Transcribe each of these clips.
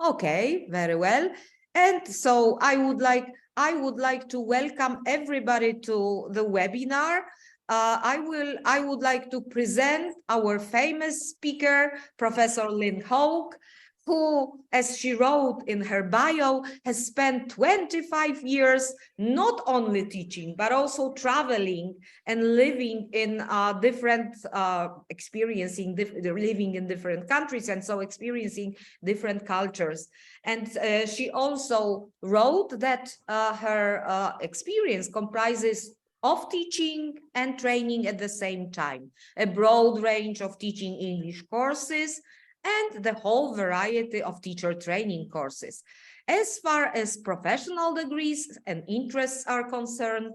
Okay, very well. And so I would like to welcome everybody to the webinar. I would like to present our famous speaker, Professor Lynn Hoke, who, as she wrote in her bio, has spent 25 years not only teaching, but also traveling and living in living in different countries, and so experiencing different cultures. And she also wrote that her experience comprises of teaching and training at the same time, a broad range of teaching English courses, and the whole variety of teacher training courses. As far as professional degrees and interests are concerned,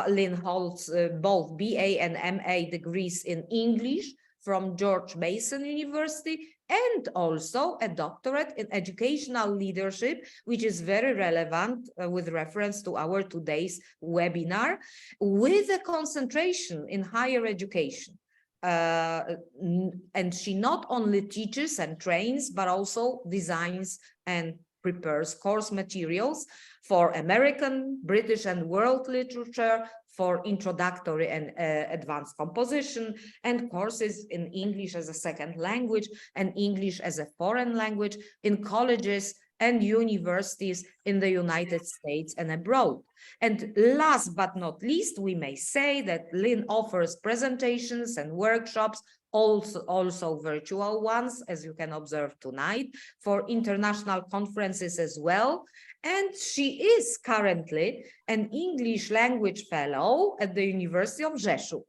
Lynn holds both BA and MA degrees in English from George Mason University, and also a doctorate in educational leadership, which is very relevant with reference to our today's webinar, with a concentration in higher education. And she not only teaches and trains, but also designs and prepares course materials for American, British, and world literature, for introductory and advanced composition, and courses in English as a second language and English as a foreign language in colleges and universities in the United States and abroad. And last but not least, we may say that Lynn offers presentations and workshops, also virtual ones, as you can observe tonight, for international conferences as well. And she is currently an English language fellow at the University of Rzeszów.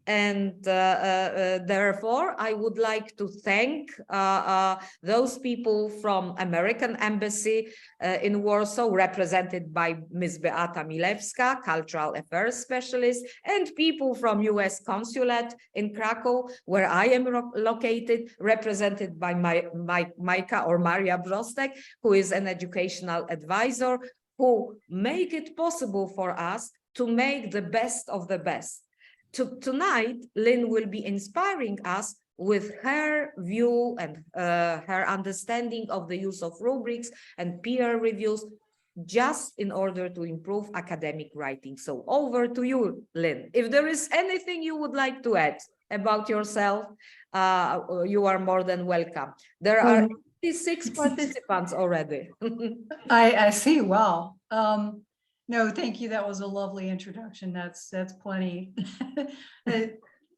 And therefore, I would like to thank those people from American Embassy in Warsaw, represented by Ms. Beata Milewska, Cultural Affairs Specialist, and people from US Consulate in Krakow, where I am located, represented by Majka or Maria Brostek, who is an educational advisor, who make it possible for us to make the best of the best. Tonight, Lynn will be inspiring us with her view and her understanding of the use of rubrics and peer reviews, just in order to improve academic writing. So over to you, Lynn. If there is anything you would like to add about yourself, you are more than welcome. There are 86 participants already. I see. Wow. No, thank you. That was a lovely introduction. That's plenty.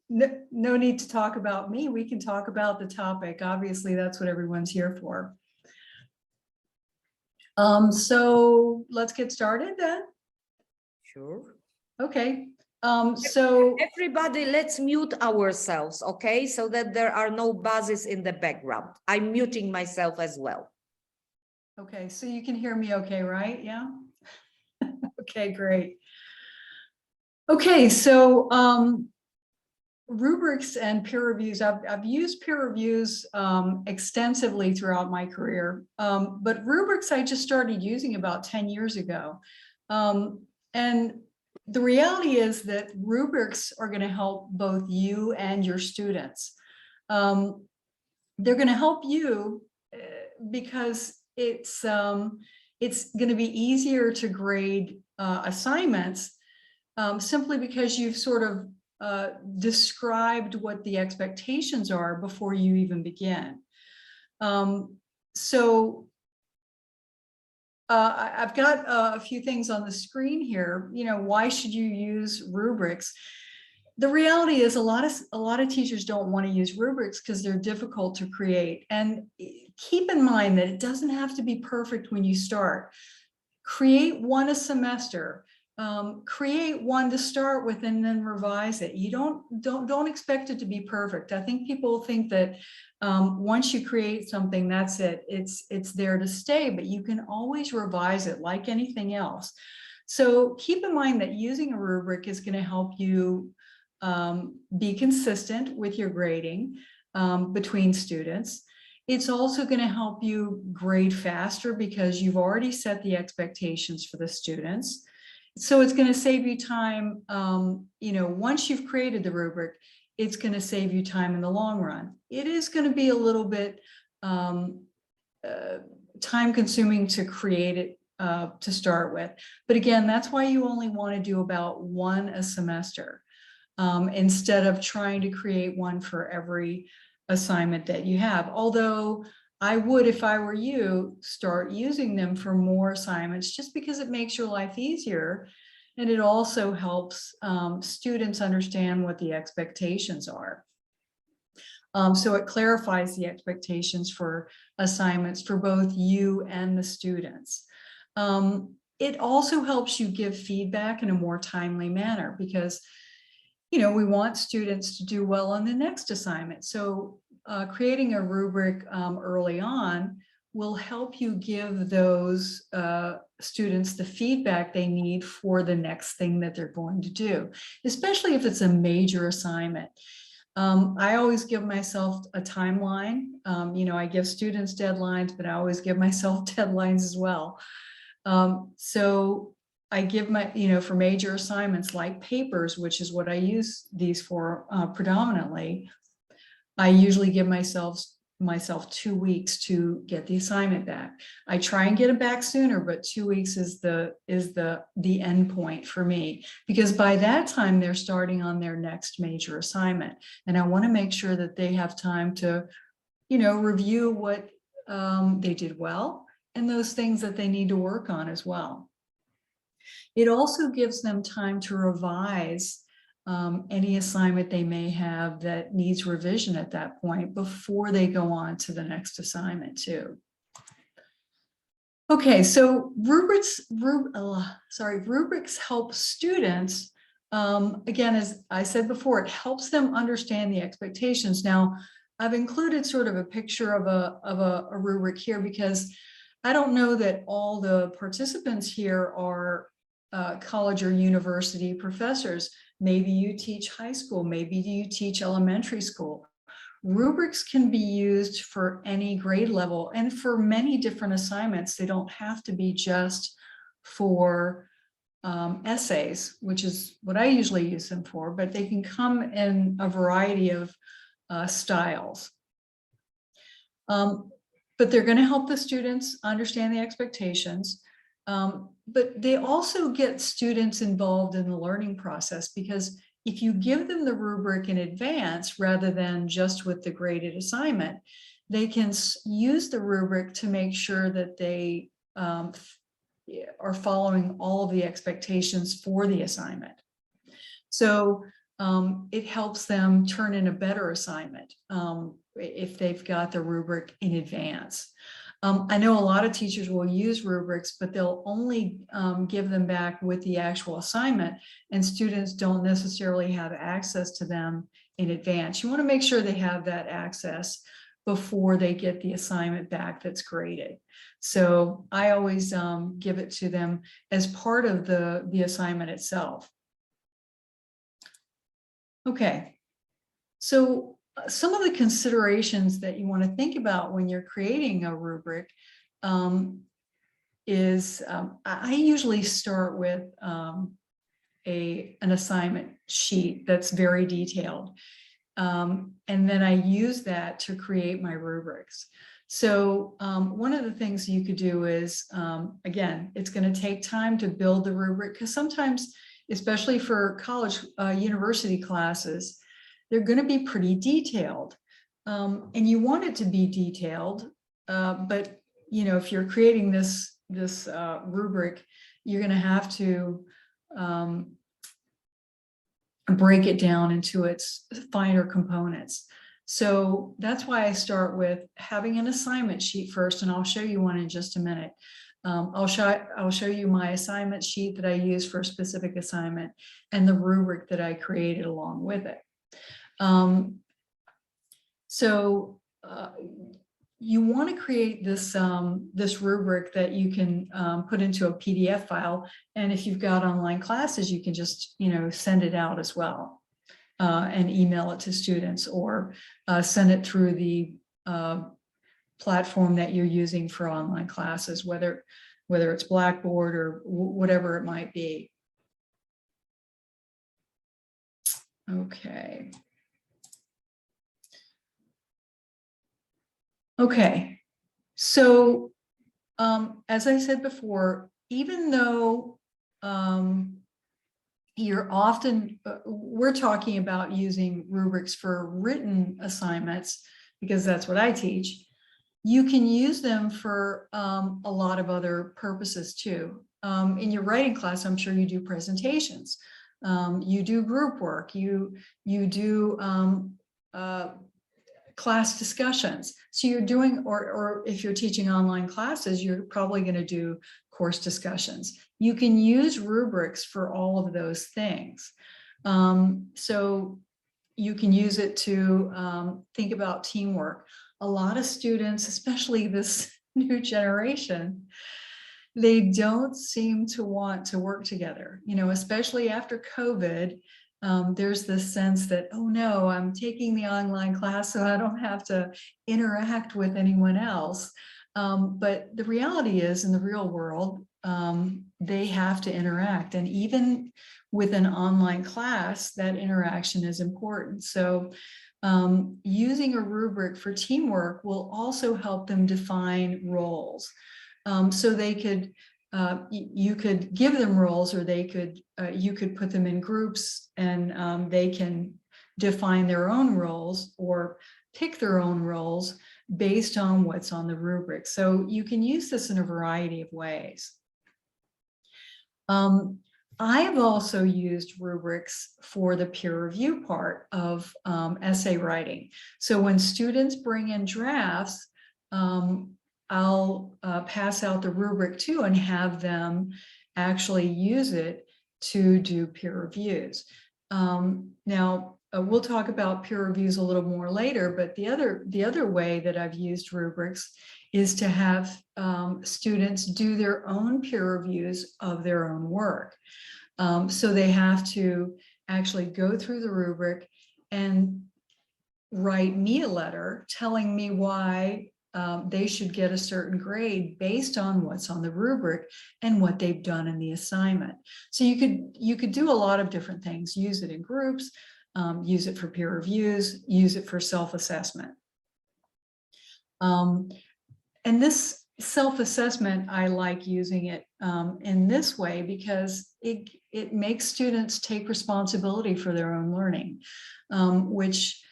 No need to talk about me. We can talk about the topic. Obviously, that's what everyone's here for. So let's get started then. Sure. Okay. So everybody, let's mute ourselves, okay? So that there are no buzzes in the background. I'm muting myself as well. Okay, so you can hear me okay, right? Yeah. Okay, great. Okay, so rubrics and peer reviews. I've used peer reviews extensively throughout my career, but rubrics I just started using about 10 years ago. And the reality is that rubrics are going to help both you and your students. They're going to help you because it's going to be easier to grade assignments simply because you've sort of described what the expectations are before you even begin. I've got a few things on the screen here. You know, why should you use rubrics? The reality is a lot of teachers don't want to use rubrics because they're difficult to create. And keep in mind that it doesn't have to be perfect when you start. Create one a semester. Create one to start with and then revise it. You don't expect it to be perfect. I think people think that once you create something, that's it. It's there to stay, but you can always revise it like anything else. So keep in mind that using a rubric is going to help you be consistent with your grading between students. It's also going to help you grade faster because you've already set the expectations for the students. So it's going to save you time, you know, once you've created the rubric, it's going to save you time in the long run. It is going to be a little bit time consuming to create it to start with. But again, that's why you only want to do about one a semester instead of trying to create one for every assignment that you have. Although I would, if I were you, start using them for more assignments just because it makes your life easier. And it also helps students understand what the expectations are. So it clarifies the expectations for assignments for both you and the students. It also helps you give feedback in a more timely manner because, you know, we want students to do well on the next assignment. So creating a rubric early on will help you give those students the feedback they need for the next thing that they're going to do, especially if it's a major assignment. I always give myself a timeline. You know, I give students deadlines, but I always give myself deadlines as well. So I give my, you know, for major assignments like papers, which is what I use these for predominantly, I usually give myself 2 weeks to get the assignment back. I try and get it back sooner, but 2 weeks is the end point for me, because by that time they're starting on their next major assignment. And I want to make sure that they have time to, you know, review what they did well and those things that they need to work on as well. It also gives them time to revise any assignment they may have that needs revision at that point before they go on to the next assignment too. Okay, so rubrics help students. Again, as I said before, it helps them understand the expectations. Now, I've included sort of a picture of a rubric here because I don't know that all the participants here are college or university professors. Maybe you teach high school, maybe you teach elementary school. Rubrics can be used for any grade level and for many different assignments. They don't have to be just for essays, which is what I usually use them for, but they can come in a variety of styles. But they're going to help the students understand the expectations. But they also get students involved in the learning process, because if you give them the rubric in advance rather than just with the graded assignment, they can use the rubric to make sure that they are following all of the expectations for the assignment. So it helps them turn in a better assignment if they've got the rubric in advance. I know a lot of teachers will use rubrics, but they'll only give them back with the actual assignment, and students don't necessarily have access to them in advance. You want to make sure they have that access before they get the assignment back that's graded. So I always give it to them as part of the assignment itself. Okay, so some of the considerations that you want to think about when you're creating a rubric is I usually start with an assignment sheet that's very detailed. And then I use that to create my rubrics. So one of the things you could do is, again, it's going to take time to build the rubric, because sometimes, especially for college, university classes, they're going to be pretty detailed, and you want it to be detailed. But you know, if you're creating this rubric, you're going to have to break it down into its finer components. So that's why I start with having an assignment sheet first, and I'll show you one in just a minute. I'll show you my assignment sheet that I use for a specific assignment and the rubric that I created along with it. You want to create this this rubric that you can put into a PDF file, and if you've got online classes, you can just, you know, send it out as well and email it to students, or send it through the platform that you're using for online classes, whether it's Blackboard or whatever it might be. Okay. Okay, So as I said before, even though we're talking about using rubrics for written assignments, because that's what I teach, you can use them for a lot of other purposes too. In your writing class, I'm sure you do presentations, you do group work, you do class discussions. So you're doing, or if you're teaching online classes, you're probably going to do course discussions. You can use rubrics for all of those things. So you can use it to think about teamwork. A lot of students, especially this new generation, they don't seem to want to work together, you know, especially after COVID. There's this sense that, oh no, I'm taking the online class so I don't have to interact with anyone else. But the reality is, in the real world, they have to interact. And even with an online class, that interaction is important. So using a rubric for teamwork will also help them define roles. So they could, you could give them roles, or they could, you could put them in groups, and they can define their own roles or pick their own roles based on what's on the rubric. So you can use this in a variety of ways. I have also used rubrics for the peer review part of essay writing. So when students bring in drafts, I'll pass out the rubric too and have them actually use it to do peer reviews. Now, we'll talk about peer reviews a little more later, but the other way that I've used rubrics is to have students do their own peer reviews of their own work. So they have to actually go through the rubric and write me a letter telling me why they should get a certain grade based on what's on the rubric and what they've done in the assignment. So you could do a lot of different things. Use it in groups, use it for peer reviews, use it for self-assessment. And this self-assessment, I like using it in this way because it makes students take responsibility for their own learning, which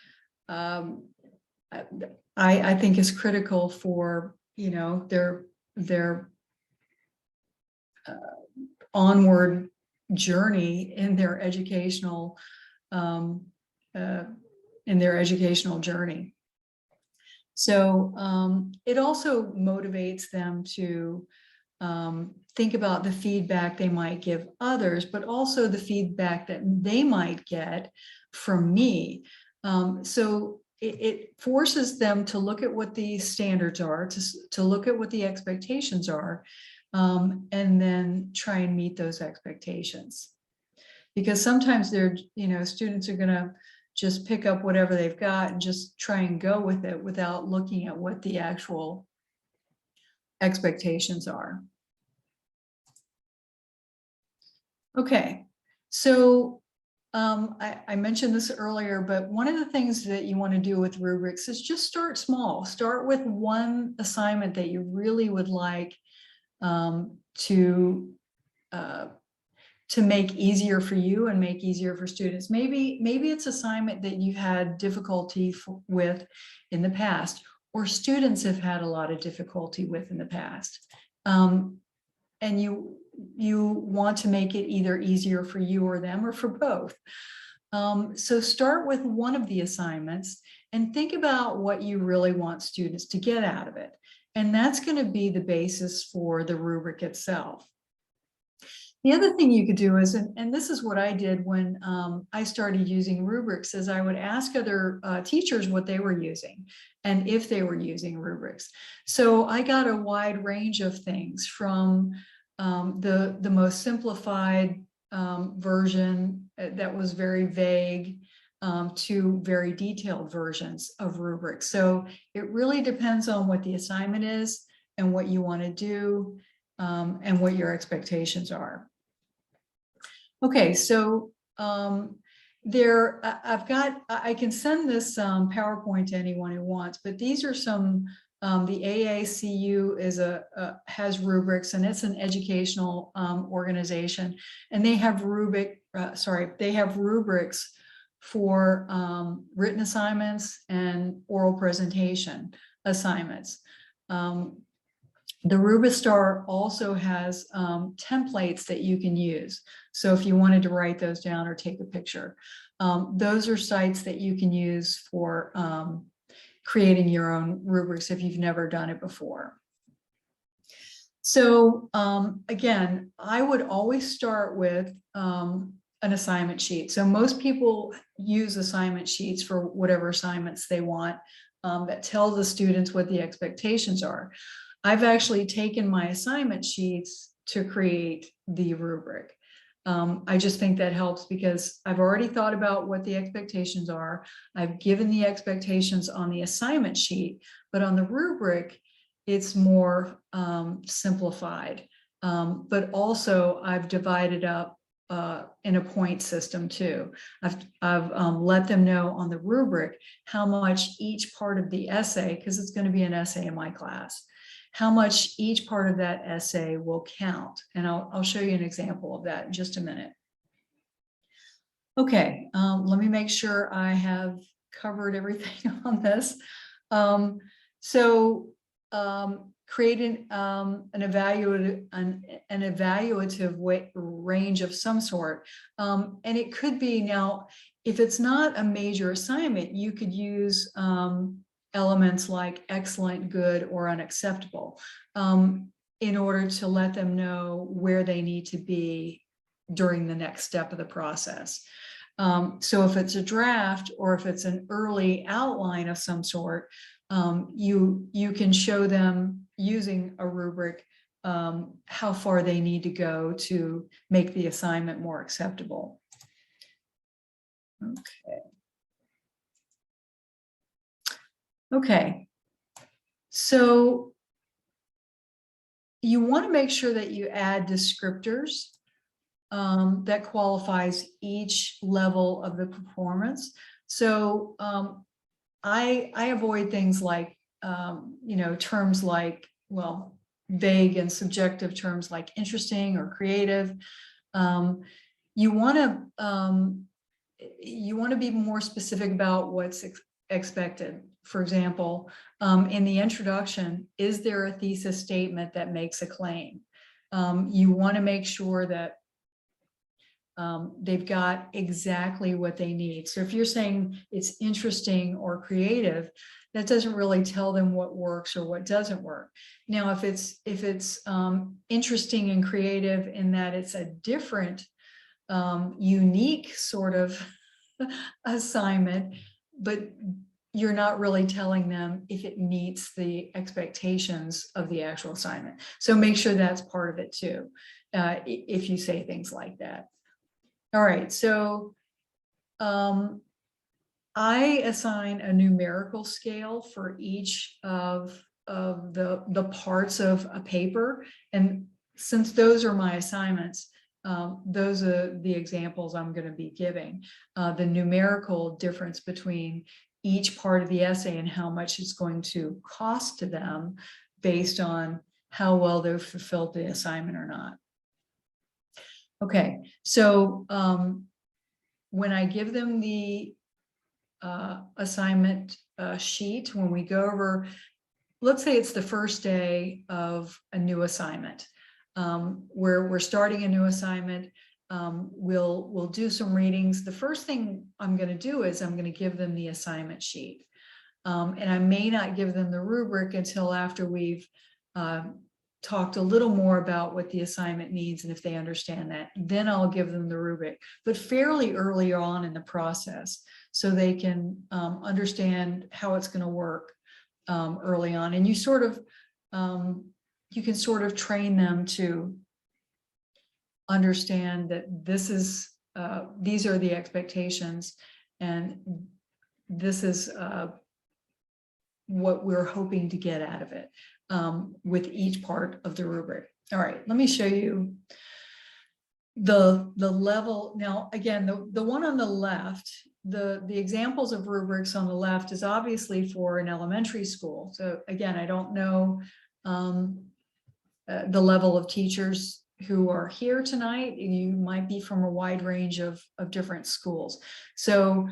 I think is critical for, you know, their onward journey in their educational journey. So it also motivates them to think about the feedback they might give others, but also the feedback that they might get from me. So it forces them to look at what the standards are, to look at what the expectations are, and then try and meet those expectations. Because sometimes students are going to just pick up whatever they've got and just try and go with it without looking at what the actual expectations are. Okay, so I mentioned this earlier, but one of the things that you want to do with rubrics is just start small. Start with one assignment that you really would like to make easier for you and make easier for students. Maybe it's assignment that you've had difficulty with in the past, or students have had a lot of difficulty with in the past. And you want to make it either easier for you or them, or for both. So start with one of the assignments and think about what you really want students to get out of it. And that's going to be the basis for the rubric itself. The other thing you could do is, and this is what I did when I started using rubrics, is I would ask other teachers what they were using and if they were using rubrics. So I got a wide range of things, from the most simplified version that was very vague to very detailed versions of rubrics. So it really depends on what the assignment is and what you want to do and what your expectations are. Okay, so I can send this PowerPoint to anyone who wants, but these are some The AACU is has rubrics, and it's an educational organization, and they have rubrics for written assignments and oral presentation assignments. The Rubistar also has templates that you can use. So if you wanted to write those down or take a picture, those are sites that you can use for creating your own rubrics if you've never done it before. So again, I would always start with an assignment sheet. So most people use assignment sheets for whatever assignments they want that tell the students what the expectations are. I've actually taken my assignment sheets to create the rubric. I just think that helps because I've already thought about what the expectations are. I've given the expectations on the assignment sheet, but on the rubric, it's more simplified. But also I've divided up in a point system too. I've let them know on the rubric how much each part of the essay, because it's going to be an essay in my class, how much each part of that essay will count. And I'll show you an example of that in just a minute. Okay, let me make sure I have covered everything on this. Creating an evaluative range of some sort. And it could be, now, if it's not a major assignment, you could use elements like excellent, good, or unacceptable in order to let them know where they need to be during the next step of the process. So if it's a draft or if it's an early outline of some sort, you can show them using a rubric how far they need to go to make the assignment more acceptable. Okay, so you want to make sure that you add descriptors that qualifies each level of the performance. So I avoid things like, terms like, well, vague and subjective terms like interesting or creative. You want to be more specific about what's expected. For example, in the introduction, is there a thesis statement that makes a claim? You want to make sure that they've got exactly what they need. So if you're saying it's interesting or creative, that doesn't really tell them what works or what doesn't work. Now, if it's interesting and creative in that it's a different, unique sort of assignment, but you're not really telling them if it meets the expectations of the actual assignment. So make sure that's part of it too, if you say things like that. All right, so I assign a numerical scale for each of the parts of a paper. And since those are my assignments, those are the examples I'm going to be giving. The numerical difference between each part of the essay and how much it's going to cost to them based on how well they've fulfilled the assignment or not. Okay, so when I give them the assignment sheet, when we go over, let's say it's the first day of a new assignment, where we're starting a new assignment, we'll do some readings. The first thing I'm going to do is I'm going to give them the assignment sheet. And I may not give them the rubric until after we've talked a little more about what the assignment means and if they understand that. Then I'll give them the rubric, but fairly early on in the process so they can understand how it's going to work early on. And you sort of, you can sort of train them to understand that this is, these are the expectations and this is what we're hoping to get out of it with each part of the rubric. All right, let me show you the level. Now, again, the one on the left, the examples of rubrics on the left is obviously for an elementary school. So again, I don't know the level of teachers who are here tonight. You might be from a wide range of different schools. So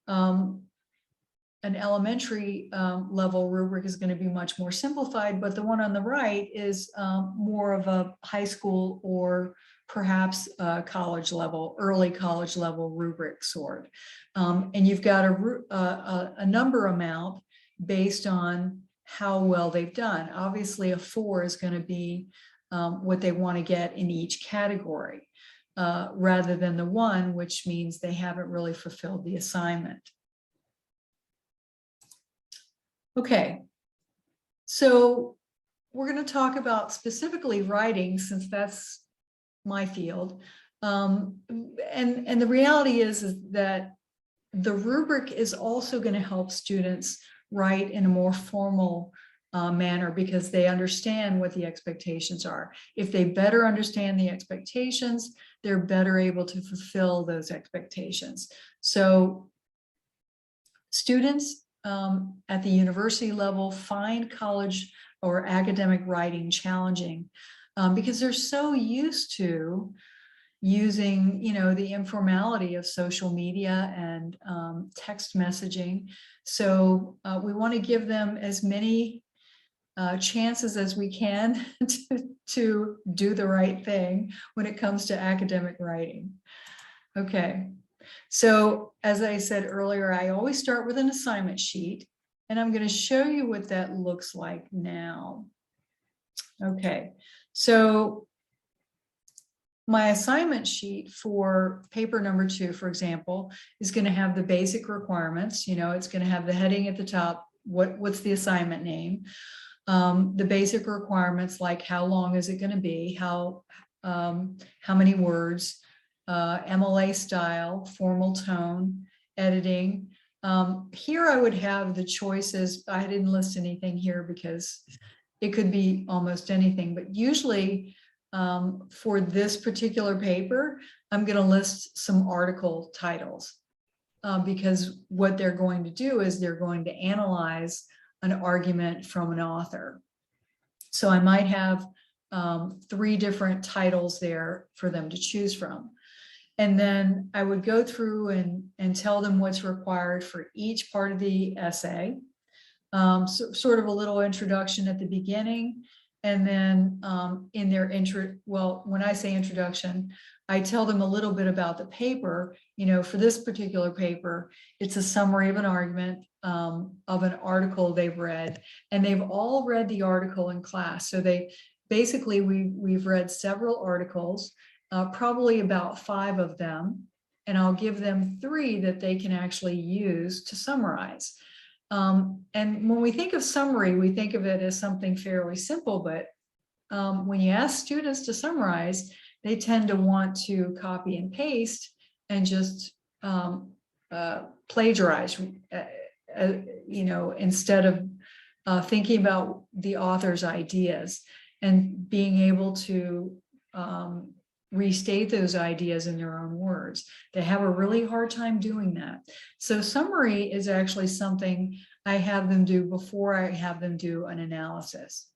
an elementary level rubric is going to be much more simplified, but the one on the right is more of a high school or perhaps college level, early college level rubric sort. And you've got a number amount based on how well they've done. Obviously, a 4 is going to be what they want to get in each category, rather than the 1, which means they haven't really fulfilled the assignment. Okay, so we're going to talk about specifically writing, since that's my field. And the reality is that the rubric is also going to help students write in a more formal manner, because they understand what the expectations are. If they better understand the expectations, they're better able to fulfill those expectations. So students at the university level find college or academic writing challenging because they're so used to using, the informality of social media and text messaging. So we want to give them as many chances as we can to do the right thing when it comes to academic writing. Okay. So as I said earlier, I always start with an assignment sheet, and I'm going to show you what that looks like now. Okay, so my assignment sheet for paper number 2, for example, is going to have the basic requirements. It's going to have the heading at the top. What's the assignment name? The basic requirements, like how long is it going to be? How many words? MLA style, formal tone, editing. Here I would have the choices. I didn't list anything here because it could be almost anything, but usually for this particular paper, I'm going to list some article titles because what they're going to do is they're going to analyze an argument from an author. So I might have 3 different titles there for them to choose from. And then I would go through and tell them what's required for each part of the essay. So sort of a little introduction at the beginning. And then in their when I say introduction, I tell them a little bit about the paper. For this particular paper, it's a summary of an argument of an article they've read. And they've all read the article in class. So we've read several articles. Probably about 5 of them, and I'll give them 3 that they can actually use to summarize. And when we think of summary, we think of it as something fairly simple, but when you ask students to summarize, they tend to want to copy and paste and just plagiarize, instead of thinking about the author's ideas and being able to restate those ideas in their own words. They have a really hard time doing that. So summary is actually something I have them do before I have them do an analysis.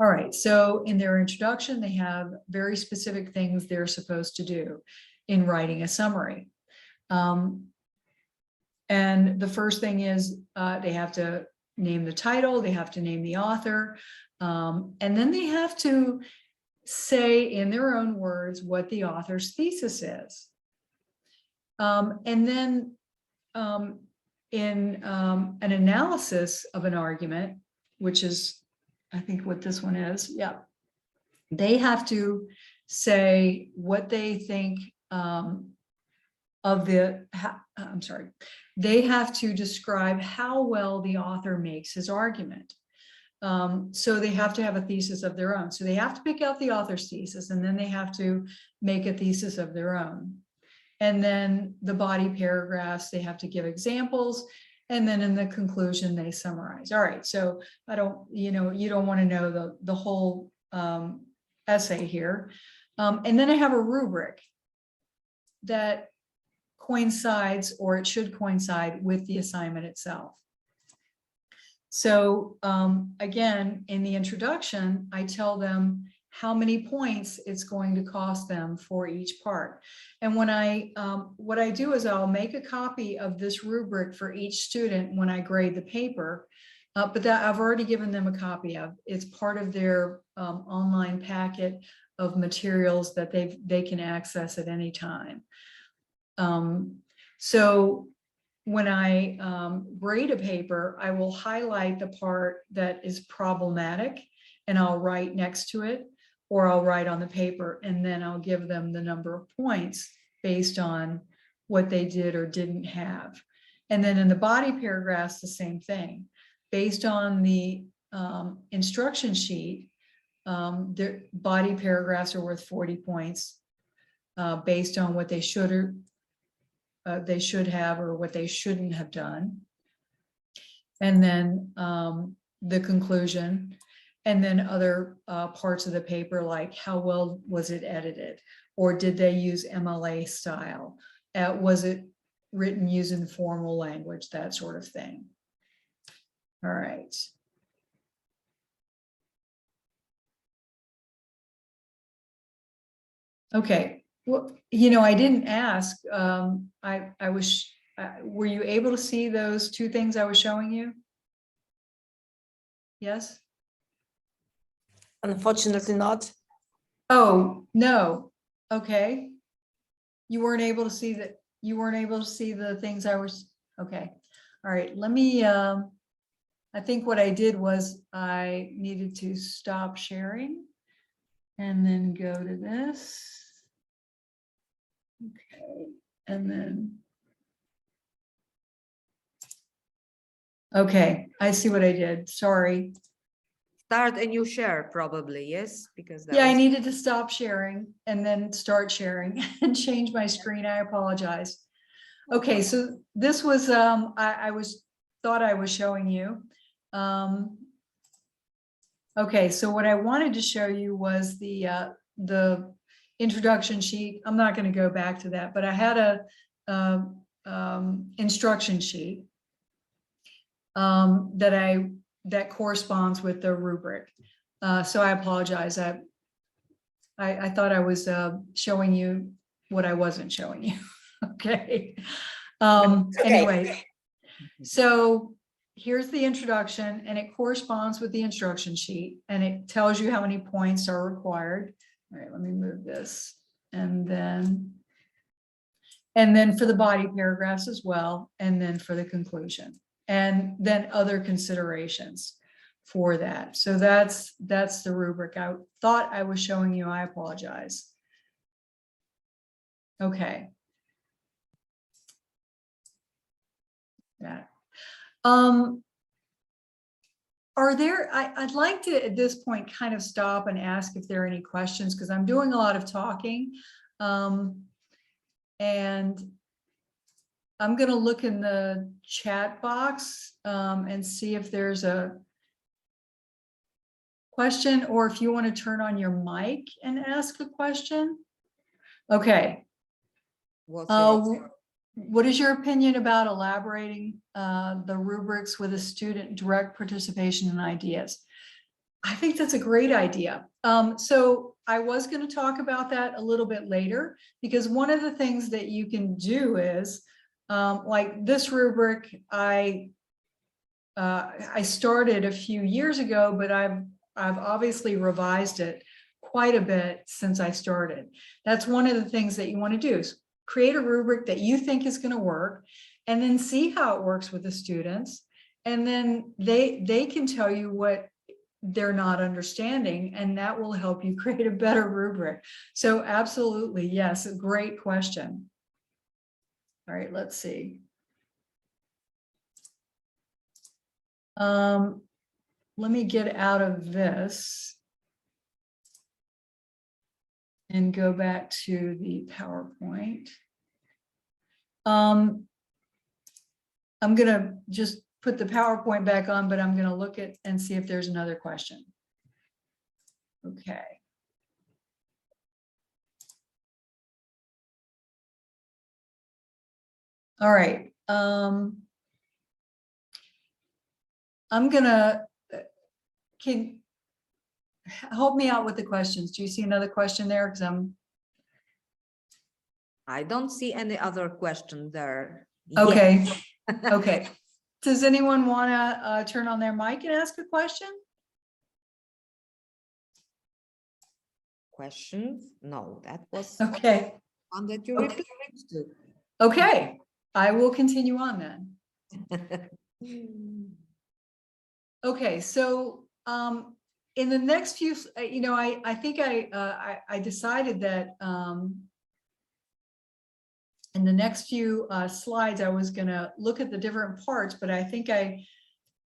All right, so in their introduction, they have very specific things they're supposed to do in writing a summary. And the first thing is they have to name the title, they have to name the author, and then they have to say in their own words what the author's thesis is. And then in an analysis of an argument, which is, I think, what this one is, yeah, they have to say what they think they have to describe how well the author makes his argument. So they have to have a thesis of their own. So they have to pick out the author's thesis, and then they have to make a thesis of their own. And then the body paragraphs, they have to give examples. And then in the conclusion, they summarize. All right, so you don't want to know the whole essay here. And then I have a rubric that coincides, or it should coincide with the assignment itself. So again, in the introduction, I tell them how many points it's going to cost them for each part. And when what I do is I'll make a copy of this rubric for each student when I grade the paper, but that I've already given them a copy of. It's part of their online packet of materials that they can access at any time. So when I grade a paper, I will highlight the part that is problematic and I'll write next to it, or I'll write on the paper, and then I'll give them the number of points based on what they did or didn't have. And then in the body paragraphs, the same thing. Based on the instruction sheet, their body paragraphs are worth 40 points based on what they should have or what they shouldn't have done. And then the conclusion, and then other parts of the paper, like how well was it edited, or did they use MLA style? Was it written using formal language, that sort of thing. All right. Okay. Well, you know, I didn't ask. Were you able to see those two things I was showing you? Yes? Unfortunately not. Oh, no. Okay. You weren't able to see that. You weren't able to see the things I was. Okay. All right. Let me, I think what I did was I needed to stop sharing and then go to this. Okay. And then. Okay. I see what I did. Sorry. Start a new share probably, yes, because that Yeah, I was- needed to stop sharing and then start sharing and change my screen. I apologize. Okay, so this was I thought I was showing you. Okay, so what I wanted to show you was the introduction sheet. I'm not going to go back to that, but I had a instruction sheet that corresponds with the rubric. So I apologize. I thought I was showing you what I wasn't showing you. Okay. Anyway, so here's the introduction, and it corresponds with the instruction sheet, and it tells you how many points are required. All right, let me move this. And then for the body paragraphs as well, and then for the conclusion, and then other considerations for that. So that's the rubric. I thought I was showing you. I apologize. Okay. That. Are there, I'd like to at this point kind of stop and ask if there are any questions, because I'm doing a lot of talking. And I'm going to look in the chat box and see if there's a question, or if you want to turn on your mic and ask a question. Okay. What is your opinion about elaborating the rubrics with a student direct participation and ideas? I think that's a great idea. So I was going to talk about that a little bit later, because one of the things that you can do is like this rubric, I started a few years ago, but I've obviously revised it quite a bit since I started. That's one of the things that you want to do, is create a rubric that you think is going to work, and then see how it works with the students. And then they can tell you what they're not understanding, and that will help you create a better rubric. So absolutely, yes, a great question. All right, let's see. Let me get out of this and go back to the PowerPoint. I'm going to just put the PowerPoint back on, but I'm going to look at and see if there's another question. Okay. All right. I'm gonna, can help me out with the questions. Do you see another question there? Because I don't see any other question there. okay. Okay. Does anyone want to turn on their mic and ask a question? Questions? No, that was Okay. one that you Okay. replied to. Okay. I will continue on then. Okay. So in the next few, I think I decided that in the next few slides, I was going to look at the different parts, but I think I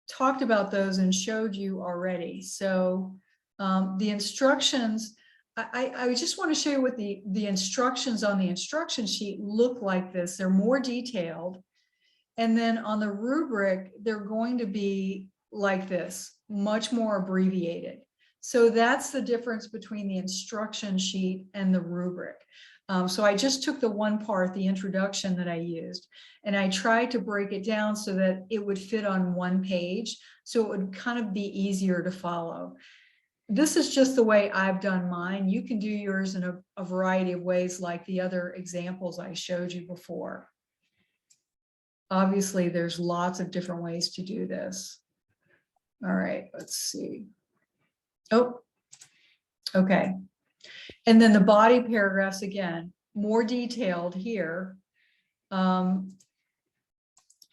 talked about those and showed you already. So the instructions, I just want to show you what the instructions on the instruction sheet look like this. They're more detailed. And then on the rubric, they're going to be like this, much more abbreviated. So that's the difference between the instruction sheet and the rubric. So I just took the one part, the introduction that I used, and I tried to break it down so that it would fit on one page. So it would kind of be easier to follow. This is just the way I've done mine. You can do yours in a variety of ways, like the other examples I showed you before. Obviously, there's lots of different ways to do this. All right, let's see. Oh, okay. And then the body paragraphs, again, more detailed here. And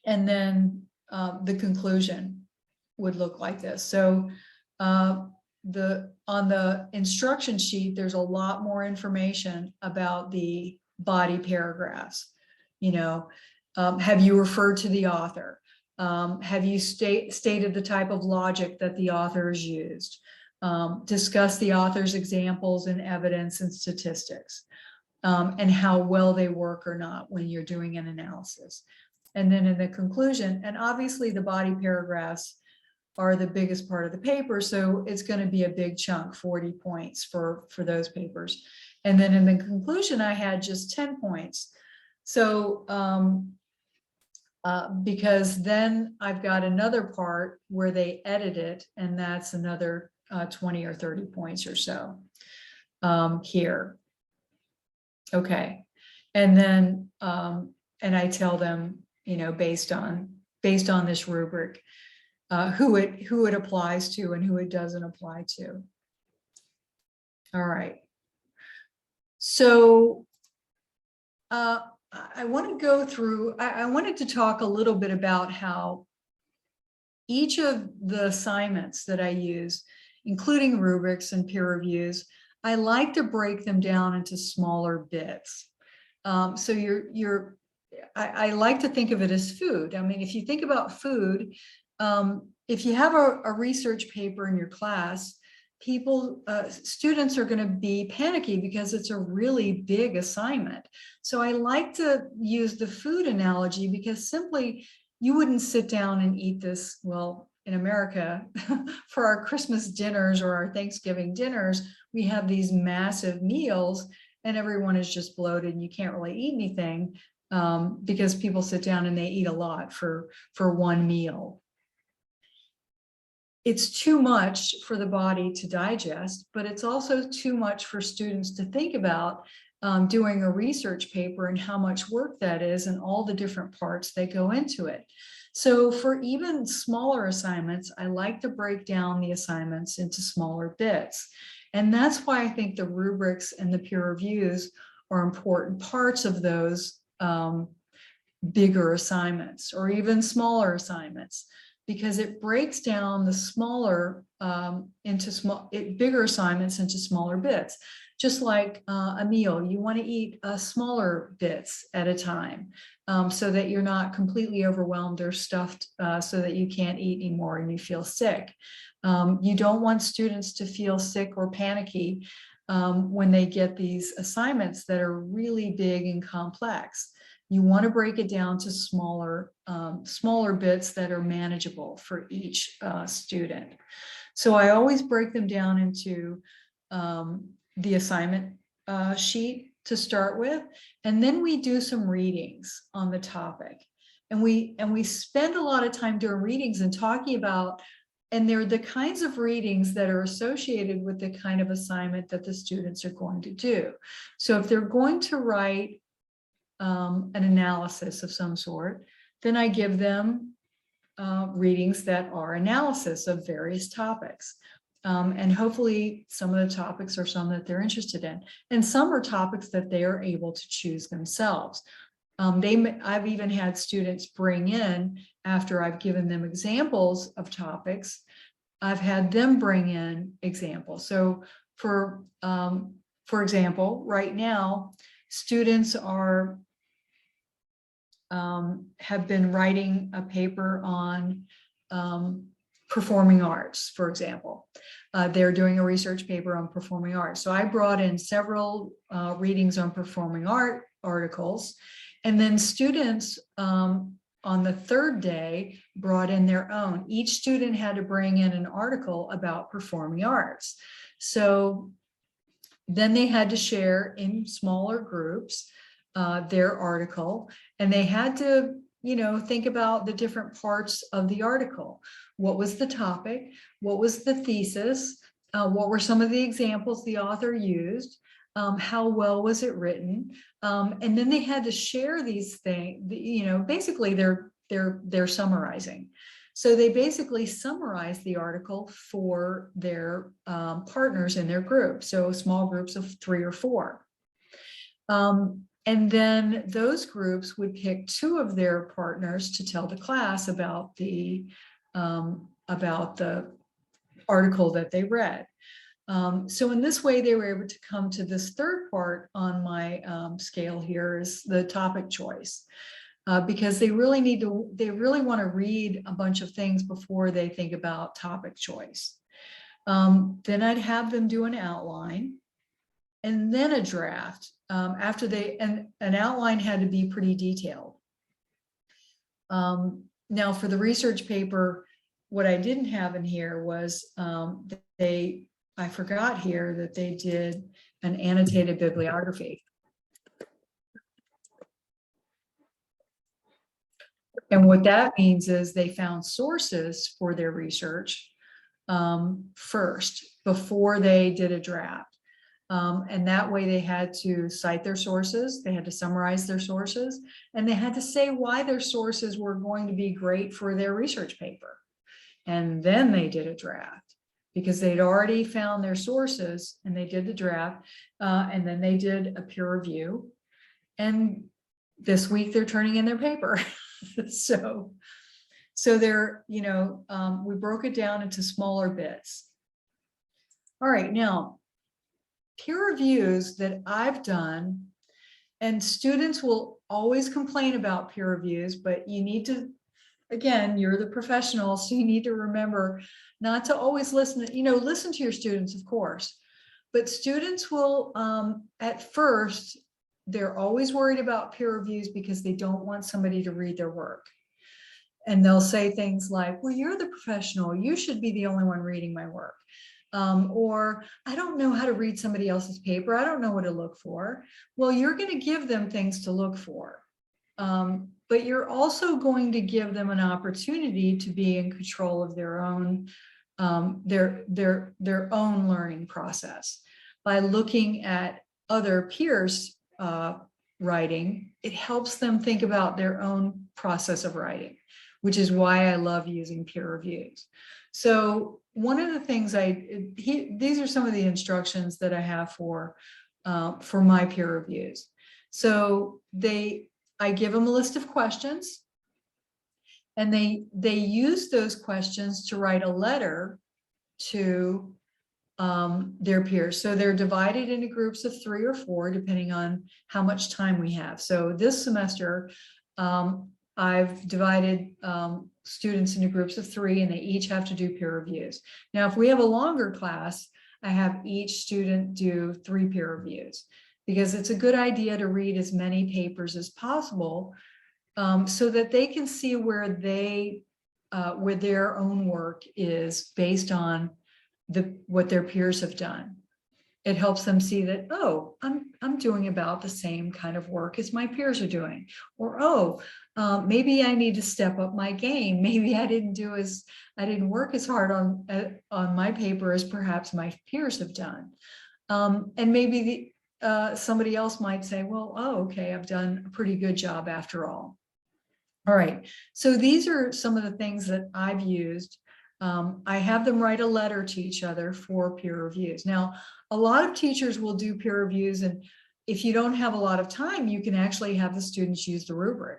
then the conclusion would look like this. So on the instruction sheet, there's a lot more information about the body paragraphs. Have you referred to the author? Have you stated the type of logic that the authors used? Discuss the author's examples and evidence and statistics, and how well they work or not when you're doing an analysis. And then in the conclusion, and obviously the body paragraphs are the biggest part of the paper, so it's going to be a big chunk, 40 points for those papers. And then in the conclusion, I had just 10 points. So because then I've got another part where they edit it, and that's another 20 or 30 points or so here. Okay. And then, and I tell them, based on this rubric, who it applies to and who it doesn't apply to. All right. So I want to go through, I wanted to talk a little bit about how each of the assignments that I use, including rubrics and peer reviews, I like to break them down into smaller bits. So I like to think of it as food. I mean, if you think about food, if you have a research paper in your class, students are going to be panicky because it's a really big assignment. So I like to use the food analogy because simply you wouldn't sit down and eat this, well, in America, for our Christmas dinners or our Thanksgiving dinners, we have these massive meals and everyone is just bloated and you can't really eat anything because people sit down and they eat a lot for one meal. It's too much for the body to digest, but it's also too much for students to think about doing a research paper and how much work that is and all the different parts that go into it. So for even smaller assignments, I like to break down the assignments into smaller bits. And that's why I think the rubrics and the peer reviews are important parts of those bigger assignments or even smaller assignments, because it breaks down the smaller bigger assignments into smaller bits. Just like a meal, you want to eat smaller bits at a time so that you're not completely overwhelmed or stuffed so that you can't eat anymore and you feel sick. You don't want students to feel sick or panicky when they get these assignments that are really big and complex. You want to break it down to smaller bits that are manageable for each student. So I always break them down into the assignment sheet, to start with, and then we do some readings on the topic. And we spend a lot of time doing readings and talking about, and they're the kinds of readings that are associated with the kind of assignment that the students are going to do. So if they're going to write an analysis of some sort, then I give them readings that are analysis of various topics. And hopefully some of the topics are some that they're interested in. And some are topics that they are able to choose themselves. I've even had students bring in, after I've given them examples of topics, I've had them bring in examples. So for example, right now, students are have been writing a paper on performing arts, for example. They're doing a research paper on performing arts. So I brought in several readings on performing art articles, and then students on the third day brought in their own. Each student had to bring in an article about performing arts. So then they had to share in smaller groups their article, and they had to, you know, think about the different parts of the article. What was the topic? What was the thesis? What were some of the examples the author used? How well was it written? And then they had to share these things, you know, basically they're summarizing. So they basically summarize the article for their partners in their group. So small groups of 3 or 4. And then those groups would pick 2 of their partners to tell the class about the article that they read. So in this way, they were able to come to this third part on my scale here, is the topic choice, because they really want to read a bunch of things before they think about topic choice. Then I'd have them do an outline and then a draft. After an outline had to be pretty detailed. Now for the research paper, what I didn't have in here was I forgot here that they did an annotated bibliography. And what that means is they found sources for their research first, before they did a draft. And that way they had to cite their sources, they had to summarize their sources, and they had to say why their sources were going to be great for their research paper. And then they did a draft, because they'd already found their sources, and they did the draft, and then they did a peer review. And this week they're turning in their paper. So they're, you know, we broke it down into smaller bits. All right, now, peer reviews that I've done, and students will always complain about peer reviews, but you need to, again, you're the professional, so you need to remember not to always listen, you know, listen to your students, of course, but students will, at first, they're always worried about peer reviews because they don't want somebody to read their work. And they'll say things like, well, you're the professional, you should be the only one reading my work. Or I don't know how to read somebody else's paper, I don't know what to look for. Well, you're going to give them things to look for. But you're also going to give them an opportunity to be in control of their own their own learning process. By looking at other peers writing, it helps them think about their own process of writing, which is why I love using peer reviews. So one of the things these are some of the instructions that I have for my peer reviews. So I give them a list of questions, and they use those questions to write a letter to their peers. So they're divided into groups of 3 or 4, depending on how much time we have. So this semester, I've divided students into groups of 3, and they each have to do peer reviews. Now, if we have a longer class, I have each student do 3 peer reviews, because it's a good idea to read as many papers as possible, so that they can see where their own work is based on what their peers have done. It helps them see that, oh, I'm doing about the same kind of work as my peers are doing. Or, oh, maybe I need to step up my game. Maybe I didn't work as hard on my paper as perhaps my peers have done. And maybe somebody else might say, well, oh, okay, I've done a pretty good job after all. All right, so these are some of the things that I've used. I have them write a letter to each other for peer reviews. Now, a lot of teachers will do peer reviews, and if you don't have a lot of time, you can actually have the students use the rubric.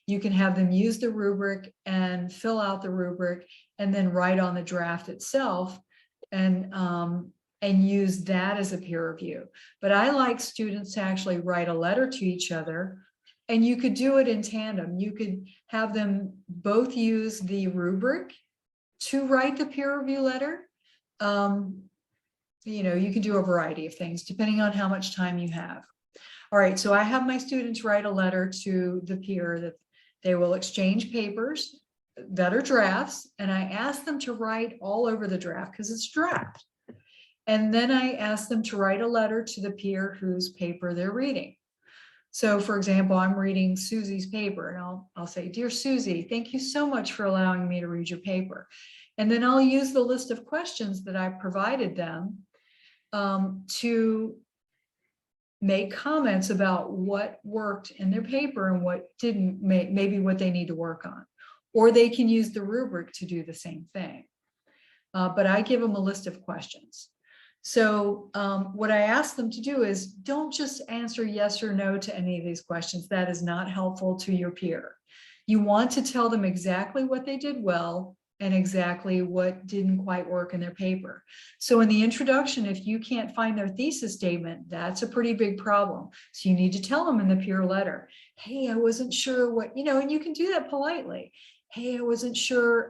You can have them use the rubric and fill out the rubric and then write on the draft itself and use that as a peer review. But I like students to actually write a letter to each other, and you could do it in tandem. You could have them both use the rubric to write the peer review letter. You know, you can do a variety of things depending on how much time you have. All right, so I have my students write a letter to the peer that they will exchange papers that are drafts, and I ask them to write all over the draft because it's draft. And then I ask them to write a letter to the peer whose paper they're reading. So for example, I'm reading Susie's paper, and I'll say, "Dear Susie, thank you so much for allowing me to read your paper." And then I'll use the list of questions that I provided them to make comments about what worked in their paper and what didn't, maybe what they need to work on. Or they can use the rubric to do the same thing. But I give them a list of questions. So what I ask them to do is, don't just answer yes or no to any of these questions. That is not helpful to your peer. You want to tell them exactly what they did well and exactly what didn't quite work in their paper. So in the introduction, if you can't find their thesis statement, that's a pretty big problem. So you need to tell them in the peer letter, hey, I wasn't sure what, you know, and you can do that politely. Hey, I wasn't sure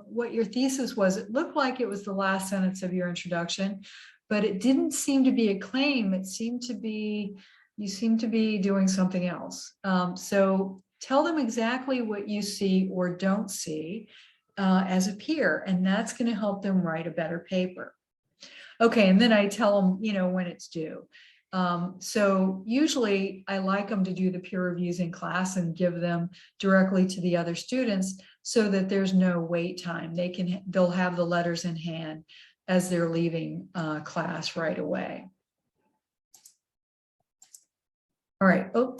what your thesis was. It looked like it was the last sentence of your introduction, but it didn't seem to be a claim. It seemed to be, you seem to be doing something else. So tell them exactly what you see or don't see as a peer, and that's going to help them write a better paper. Okay, and then I tell them, you know, when it's due. So usually I like them to do the peer reviews in class and give them directly to the other students so that there's no wait time. They'll have the letters in hand as they're leaving class right away. All right, oh,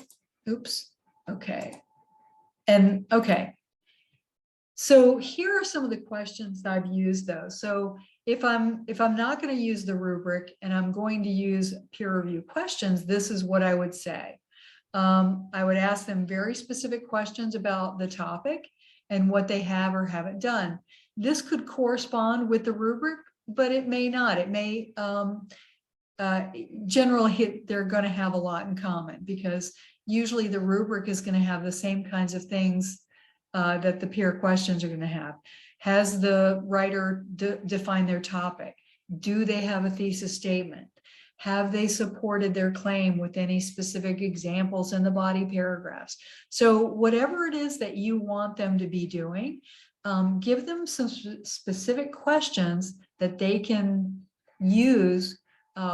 oops, okay. And okay, so here are some of the questions that I've used though. So if I'm not going to use the rubric and I'm going to use peer review questions, this is what I would say. I would ask them very specific questions about the topic and what they have or haven't done. This could correspond with the rubric, but it may not. It may generally they're going to have a lot in common, because usually the rubric is going to have the same kinds of things that the peer questions are going to have. Has the writer defined their topic? Do they have a thesis statement? Have they supported their claim with any specific examples in the body paragraphs? So whatever it is that you want them to be doing, give them some specific questions that they can use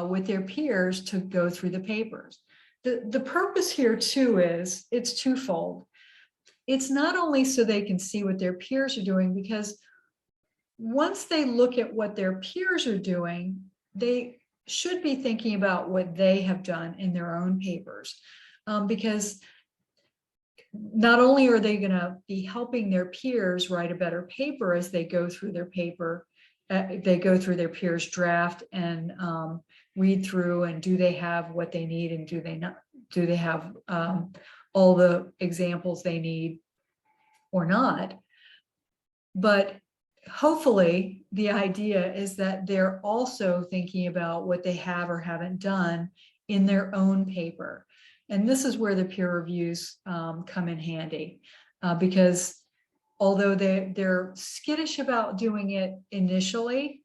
with their peers to go through the papers. The purpose here too is, it's twofold. It's not only so they can see what their peers are doing, because once they look at what their peers are doing, they should be thinking about what they have done in their own papers. Because not only are they going to be helping their peers write a better paper as they go through their paper, they go through their peers' draft and read through, and do they have what they need, and do they have all the examples they need or not. But hopefully the idea is that they're also thinking about what they have or haven't done in their own paper. And this is where the peer reviews come in handy, because although they're skittish about doing it initially,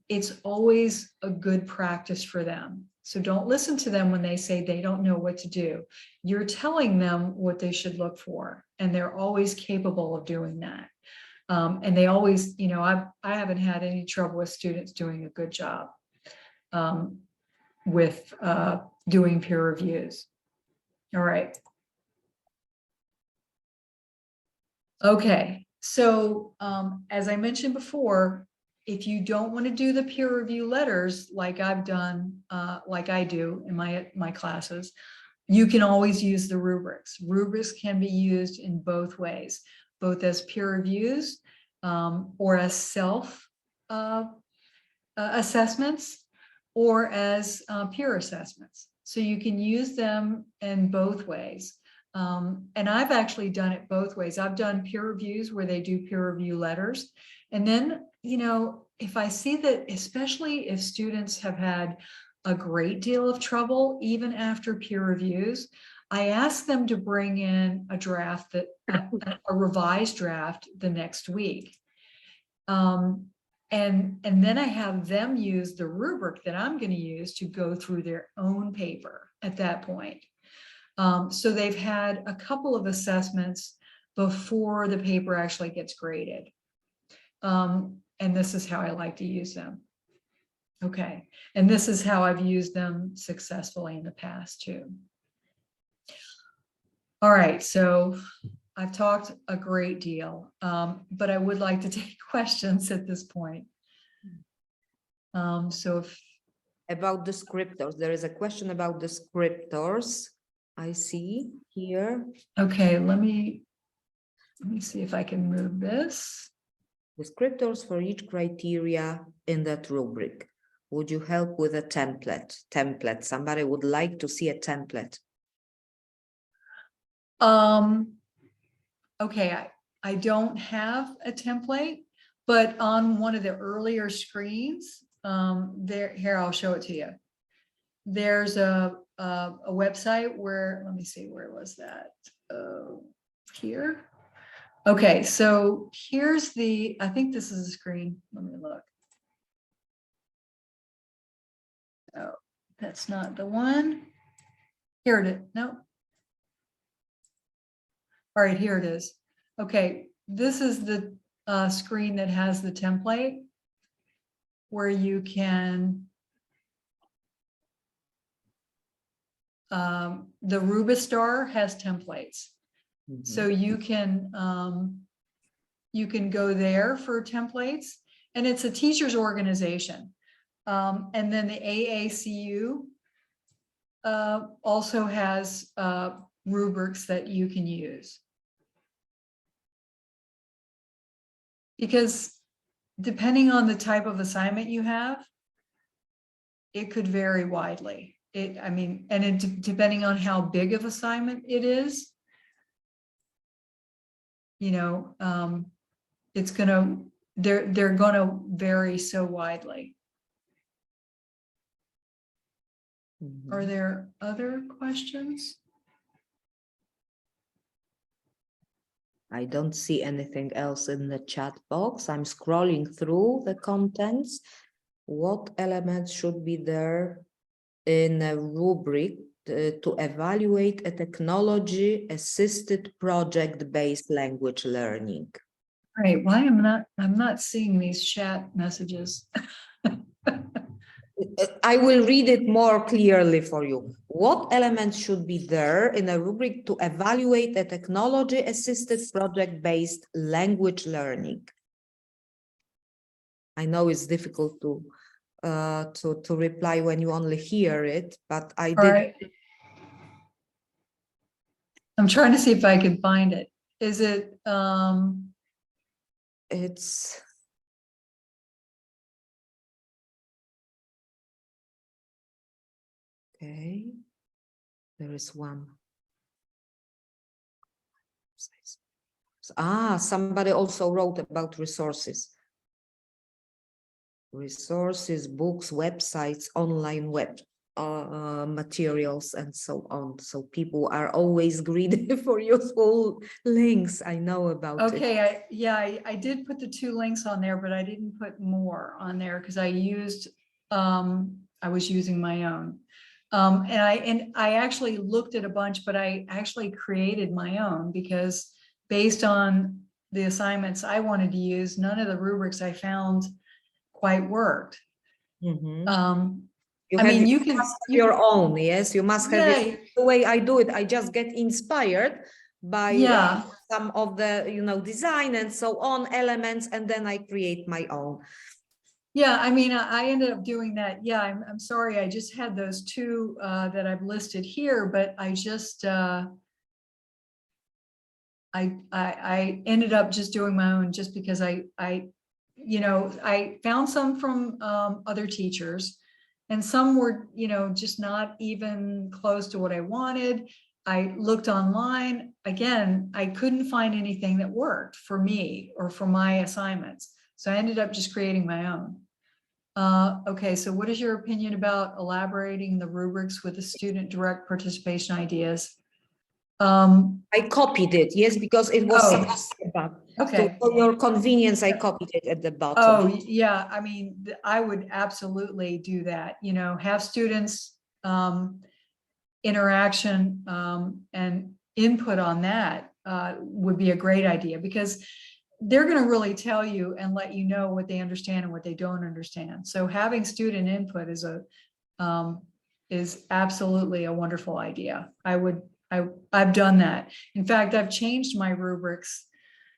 it's always a good practice for them. So don't listen to them when they say they don't know what to do. You're telling them what they should look for, and they're always capable of doing that. And they always, you know, I haven't had any trouble with students doing a good job. with doing peer reviews. All right. Okay, so as I mentioned before, if you don't want to do the peer review letters like I've done, like I do in my classes, you can always use the rubrics. Rubrics can be used in both ways, both as peer reviews or as self assessments or as peer assessments. So you can use them in both ways. And I've actually done it both ways. I've done peer reviews where they do peer review letters. And then, if I see that, especially if students have had a great deal of trouble, even after peer reviews, I ask them to bring in a draft a revised draft the next week. And then I have them use the rubric that I'm going to use to go through their own paper at that point. So they've had a couple of assessments before the paper actually gets graded. And this is how I like to use them. Okay, and this is how I've used them successfully in the past too. All right, so I've talked a great deal, but I would like to take questions at this point. So if about descriptors, there is a question about descriptors. I see here. Okay, let me see if I can move this. Descriptors for each criteria in that rubric. Would you help with a template? Somebody would like to see a template. Okay, I don't have a template, but on one of the earlier screens, here, I'll show it to you. There's a website where, let me see, where was that? Here. Okay, so here's I think this is the screen. Let me look. Oh, that's not the one. Here it is. No. All right, here it is. Okay, this is the screen that has the template where you can, the Rubistar has templates. Mm-hmm. So you can go there for templates, and it's a teacher's organization. And then the AACU also has rubrics that you can use. Because depending on the type of assignment you have, it could vary widely. Depending on how big of assignment it is, it's they're gonna vary so widely. Mm-hmm. Are there other questions? I don't see anything else in the chat box. I'm scrolling through the contents. What elements should be there in a rubric to evaluate a technology-assisted project-based language learning? All right, why I'm not seeing these chat messages. I will read it more clearly for you. What elements should be there in a rubric to evaluate a technology-assisted project-based language learning? I know it's difficult to reply when you only hear it, but I did. Right. I'm trying to see if I can find it. Is it? It's. Okay, there is one. Somebody also wrote about resources. Resources, books, websites, online web materials, and so on. So people are always greedy for useful links. I know about it. Okay, I did put the 2 links on there, but I didn't put more on there because I was using my own. And I actually looked at a bunch, but I actually created my own because based on the assignments I wanted to use, none of the rubrics I found quite worked. Mm-hmm. You I have mean, you can, your own, yes, you must have yeah, it. The way I do it, I just get inspired by yeah. some of the, you know, design and so on elements, and then I create my own. Yeah, I mean, I ended up doing that. Yeah, I'm sorry. I just had those two that I've listed here, but I just I ended up just doing my own just because you know, I found some from other teachers, and some were, you know, just not even close to what I wanted. I looked online. Again, I couldn't find anything that worked for me or for my assignments. So I ended up just creating my own. Okay, so what is your opinion about elaborating the rubrics with the student direct participation ideas? I copied it, yes, because it was Oh, about. okay. So for your convenience, I copied it at the bottom. Oh, yeah, I mean, I would absolutely do that, you know, have students interaction and input on that would be a great idea, because they're going to really tell you and let you know what they understand and what they don't understand. So having student input is absolutely a wonderful idea. I've done that. In fact, I've changed my rubrics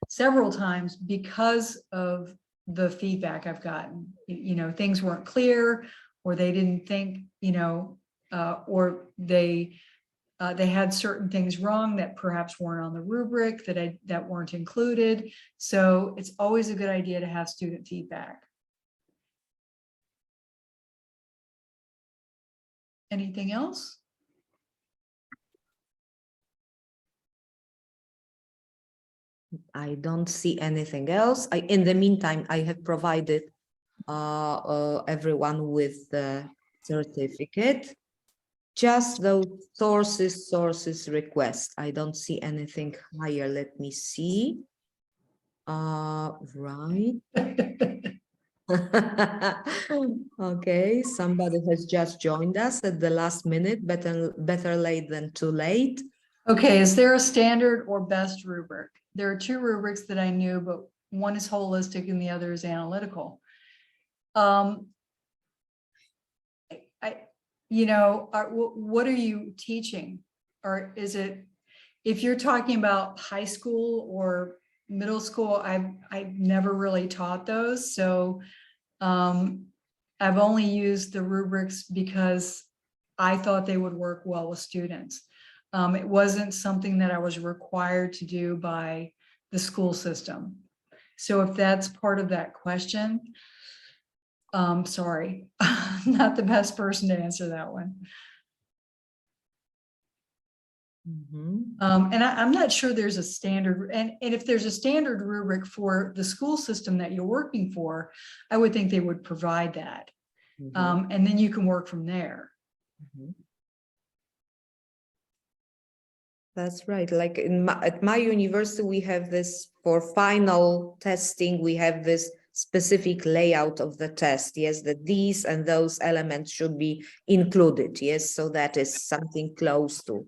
several times because of the feedback I've gotten. You know, things weren't clear, or they didn't think, you know, or they had certain things wrong that perhaps weren't on the rubric, that weren't included. So it's always a good idea to have student feedback. Anything else? I don't see anything else. In the meantime, I have provided everyone with the certificate. Just those sources request. I don't see anything higher. Let me see. Right. Okay, somebody has just joined us at the last minute. Better late than too late. Okay, is there a standard or best rubric? There are two rubrics that I knew, but one is holistic and the other is analytical. You know, what are you teaching? Or is it, if you're talking about high school or middle school, I've never really taught those. So I've only used the rubrics because I thought they would work well with students. It wasn't something that I was required to do by the school system. So if that's part of that question, sorry, not the best person to answer that one. And I'm not sure there's a standard, and if there's a standard rubric for the school system that you're working for, I would think they would provide that. And then you can work from there. That's right. Like at my university, we have this for final testing, we have this specific layout of the test. Yes, that these and those elements should be included. Yes, so that is something close to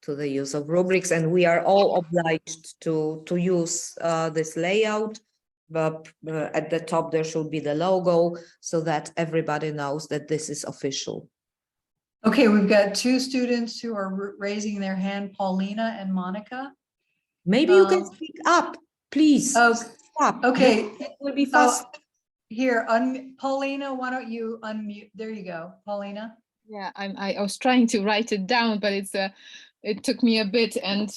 the use of rubrics, and we are all obliged to use this layout. But at the top there should be the logo so that everybody knows that this is official. Okay, we've got two students who are raising their hand, Paulina and Monica. Maybe you can speak up, please. Oh, Stop. okay. It will be fast. Here, Paulina, why don't you unmute? There you go, Paulina. Yeah, I was trying to write it down, but it took me a bit, and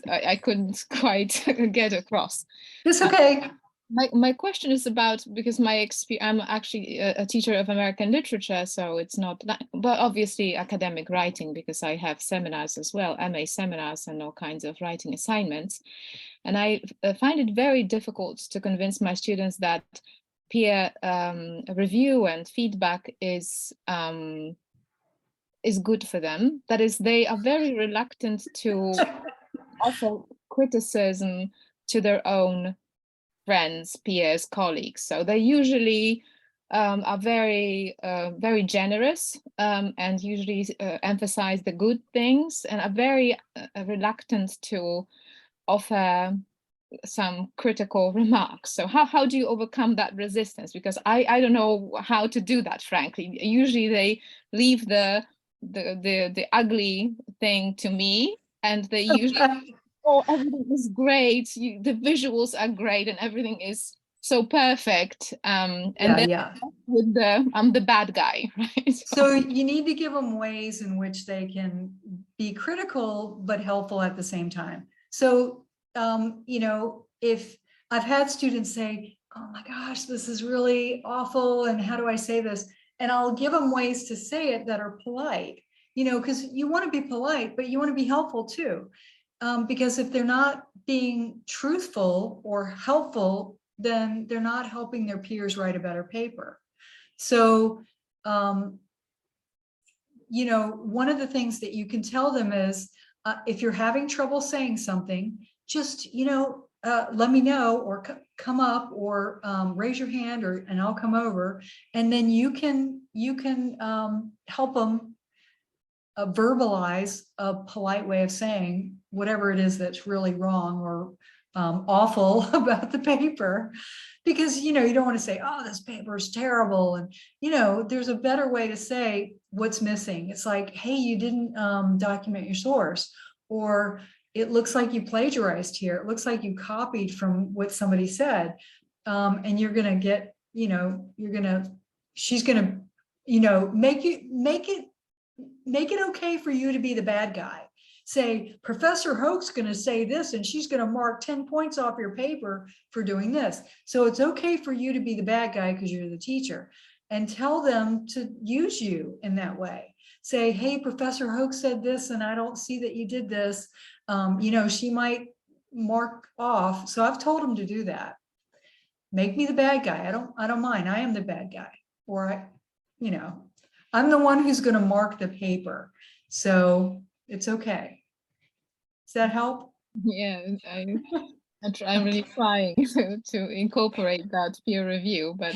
I couldn't quite get across. It's okay. My question is about, because I'm actually a teacher of American literature, so it's not that, but obviously academic writing, because I have seminars as well, MA seminars and all kinds of writing assignments. And I find it very difficult to convince my students that peer review and feedback is good for them. That is, they are very reluctant to offer criticism to their own friends, peers, colleagues. So they usually are very generous and usually emphasize the good things, and are very reluctant to offer some critical remarks. So how do you overcome that resistance? Because I don't know how to do that, frankly. Usually they leave the ugly thing to me, and they usually, oh, everything is great, the visuals are great and everything is so perfect, and then with I'm the bad guy, right? So you need to give them ways in which they can be critical but helpful at the same time. So you know, if I've had students say, oh my gosh, this is really awful, and how do I say this? And I'll give them ways to say it that are polite, you know, because you want to be polite, but you want to be helpful too. Because if they're not being truthful or helpful, then they're not helping their peers write a better paper. So, you know, one of the things that you can tell them is, if you're having trouble saying something, just, you know, let me know, or come up, or raise your hand, and I'll come over, and then you can help them verbalize a polite way of saying whatever it is that's really wrong or awful about the paper. Because, you know, you don't want to say, oh, this paper is terrible. And, you know, there's a better way to say what's missing. It's like, hey, you didn't document your source, or it looks like you plagiarized here. It looks like you copied from what somebody said. And you're going to get, you know, she's going to, you know, make it okay for you to be the bad guy. Say, Professor Hoke's going to say this, and she's going to mark 10 points off your paper for doing this. So it's okay for you to be the bad guy because you're the teacher, and tell them to use you in that way. Say, hey, Professor Hoke said this, and I don't see that you did this. You know, she might mark off. So I've told them to do that. Make me the bad guy. I don't mind. I am the bad guy. Or you know, I'm the one who's going to mark the paper. So it's okay. Does that help? Yeah, I'm really trying to incorporate that peer review, but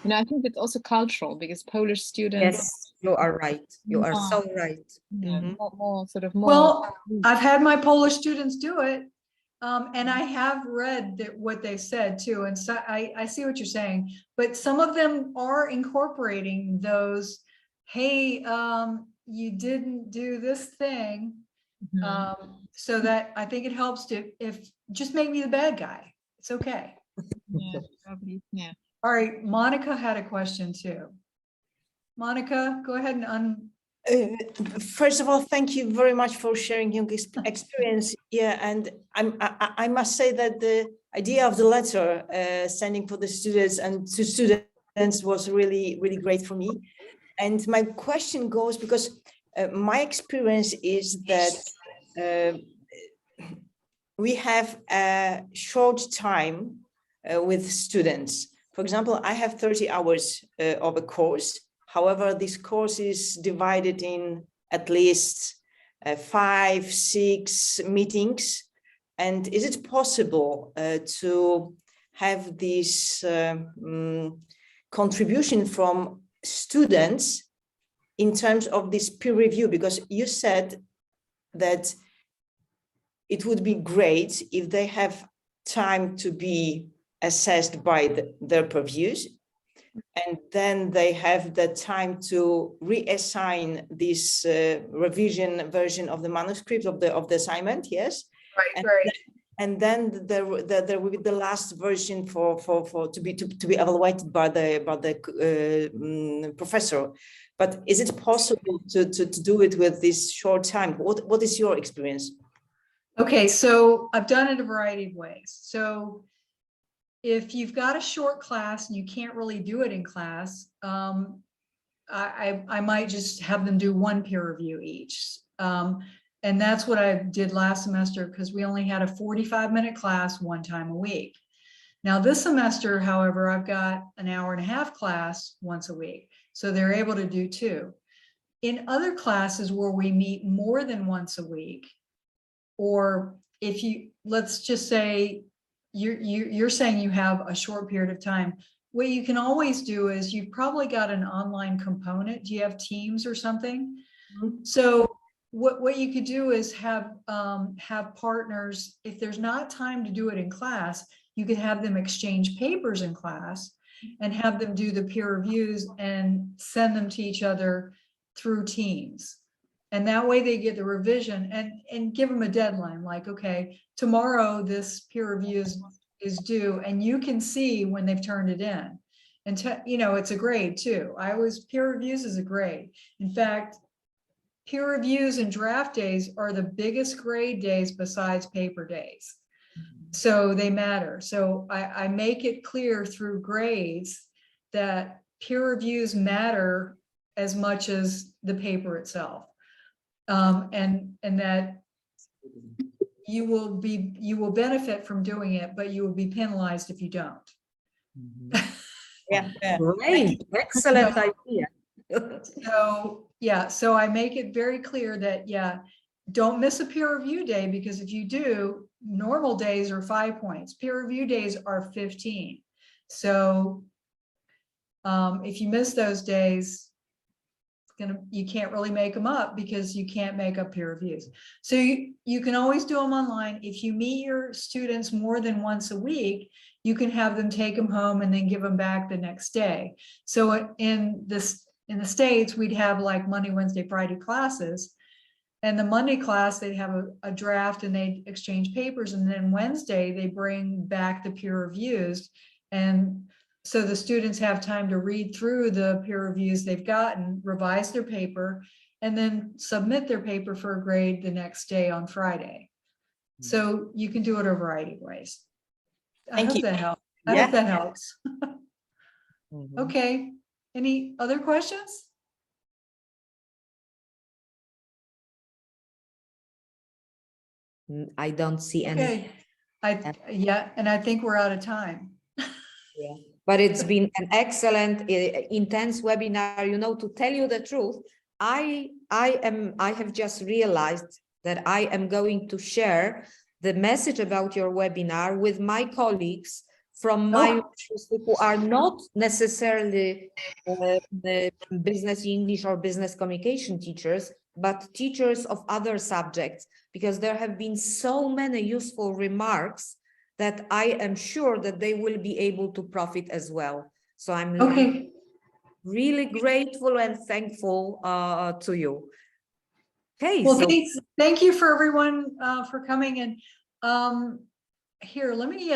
you know, I think it's also cultural, because Polish students. Yes, you are right. You are so right. Yeah, more sort of more. Well, I've had my Polish students do it, and I have read what they said too. And so I see what you're saying, but some of them are incorporating those. Hey, you didn't do this thing. So that I think it helps to, if just make me the bad guy. It's okay. Yeah, probably. Yeah. All right, Monica had a question too. Monica, go ahead and first of all, thank you very much for sharing your experience. Yeah, and I must say that the idea of the letter sending for the students and to students was really, really great for me. And my question goes, because my experience is that we have a short time with students. For example, I have 30 hours of a course. However, this course is divided in at least 5, 6 meetings. And is it possible to have this contribution from students in terms of this peer review? Because you said that it would be great if they have time to be assessed by their purviews, and then they have the time to reassign this revision version of the manuscript of the assignment. Yes, right. And then there will be the last version for to be evaluated by the professor. But is it possible to do it with this short time? What is your experience? Okay, so I've done it a variety of ways. So if you've got a short class and you can't really do it in class, I might just have them do one peer review each. And that's what I did last semester, because we only had a 45-minute class one time a week. Now this semester, however, I've got an hour-and-a-half class once a week. So they're able to do 2. In other classes where we meet more than once a week, or if you, let's just say you're saying you have a short period of time, what you can always do is you've probably got an online component. Do you have Teams or something? Mm-hmm. So what you could do is have partners. If there's not time to do it in class, you could have them exchange papers in class and have them do the peer reviews and send them to each other through Teams. And that way they get the revision and give them a deadline, like, okay, tomorrow this peer review is due, and you can see when they've turned it in. And you know, it's a grade too. Peer reviews is a grade. In fact, peer reviews and draft days are the biggest grade days besides paper days. So they matter. So I make it clear through grades that peer reviews matter as much as the paper itself. And that you will benefit from doing it, but you will be penalized if you don't. Yeah. Great, excellent idea. So, yeah, so I make it very clear that, yeah, don't miss a peer review day, because if you do, normal days are 5 points. Peer review days are 15. So if you miss those days, you can't really make them up, because you can't make up peer reviews. So you can always do them online. If you meet your students more than once a week, you can have them take them home and then give them back the next day. So in the States, we'd have like Monday, Wednesday, Friday classes. And the Monday class, they'd have a draft and they'd exchange papers. And then Wednesday, they bring back the peer reviews. And so the students have time to read through the peer reviews they've gotten, revise their paper, and then submit their paper for a grade the next day on Friday. So you can do it a variety of ways. I hope that helps. I hope that helps. Okay. Any other questions? I don't see any. Okay. Yeah, and I think we're out of time. Yeah. But it's been an excellent, intense webinar. You know, to tell you the truth, I have just realized that I am going to share the message about your webinar with my colleagues from my university who are not necessarily the business English or business communication teachers, but teachers of other subjects, because there have been so many useful remarks that I am sure that they will be able to profit as well. So I'm really grateful and thankful to you. Okay. Well, so thank you for everyone for coming. And here, let me